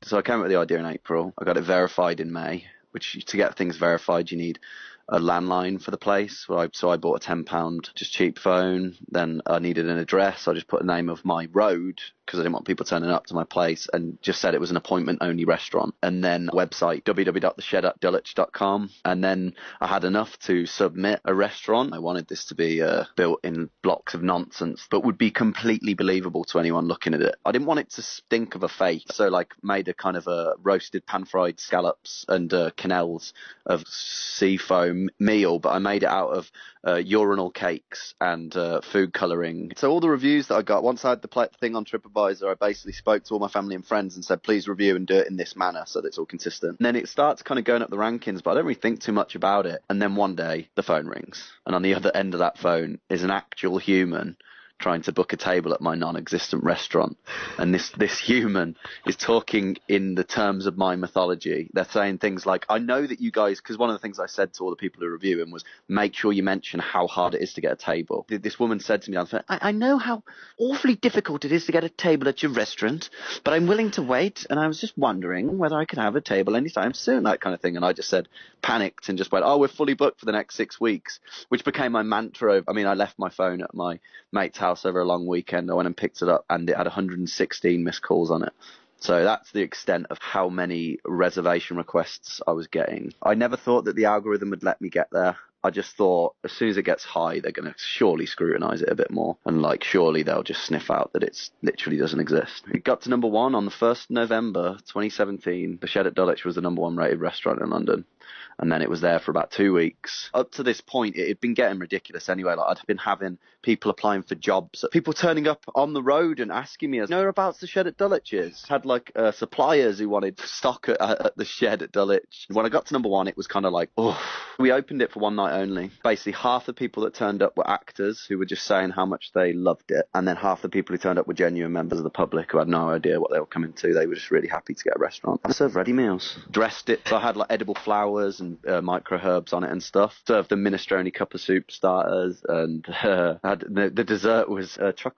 So I came up with the idea in April. I got it verified in May, which to get things verified, you need a landline for the place. So I bought a £10 just cheap phone. Then I needed an address. I just put the name of my road because I didn't want people turning up to my place, and just said it was an appointment-only restaurant. And then website www.theshed.dulwich.com. And then I had enough to submit a restaurant. I wanted this to be built in blocks of nonsense, but would be completely believable to anyone looking at it. I didn't want it to stink of a face, so like made a kind of a roasted pan-fried scallops and quenelles of seafoam meal, but I made it out of urinal cakes and food colouring. So all the reviews that I got, once I had the thing on TripAdvisor, I basically spoke to all my family and friends and said, please review and do it in this manner so that it's all consistent. And then it starts kind of going up the rankings, but I don't really think too much about it. And then one day the phone rings, and on the other end of that phone is an actual human trying to book a table at my non-existent restaurant. And this human is talking in the terms of my mythology. They're saying things like, I know that you guys, because one of the things I said to all the people who review him was, make sure you mention how hard it is to get a table. This woman said to me on the phone, I know how awfully difficult it is to get a table at your restaurant, but I'm willing to wait, and I was just wondering whether I could have a table anytime soon, that kind of thing. And I just said, panicked, and just went, oh, we're fully booked for the next 6 weeks, which became my mantra. I mean, I left my phone at my mate's house over a long weekend. I went and picked it up, and it had 116 missed calls on it. So that's the extent of how many reservation requests I was getting. I never thought that the algorithm would let me get there. I just thought as soon as it gets high, they're going to surely scrutinise it a bit more. And like, surely they'll just sniff out that it literally doesn't exist. It got to number 1 on the 1st of November 2017. The Shed at Dulwich was the number 1 rated restaurant in London. And then it was there for about 2 weeks. Up to this point, it had been getting ridiculous anyway. Like, I'd been having people applying for jobs, people turning up on the road and asking me, know about the Shed at Dulwich is? Had like suppliers who wanted stock at the Shed at Dulwich. When I got to number 1, it was kind of like, oh. We opened it for one night only. Basically, half the people that turned up were actors who were just saying how much they loved it. And then half the people who turned up were genuine members of the public who had no idea what they were coming to. They were just really happy to get a restaurant. I served ready meals. Dressed it. So I had like edible flowers and micro herbs on it and stuff. Served a minestrone cup of soup starters, and had the dessert was chocolate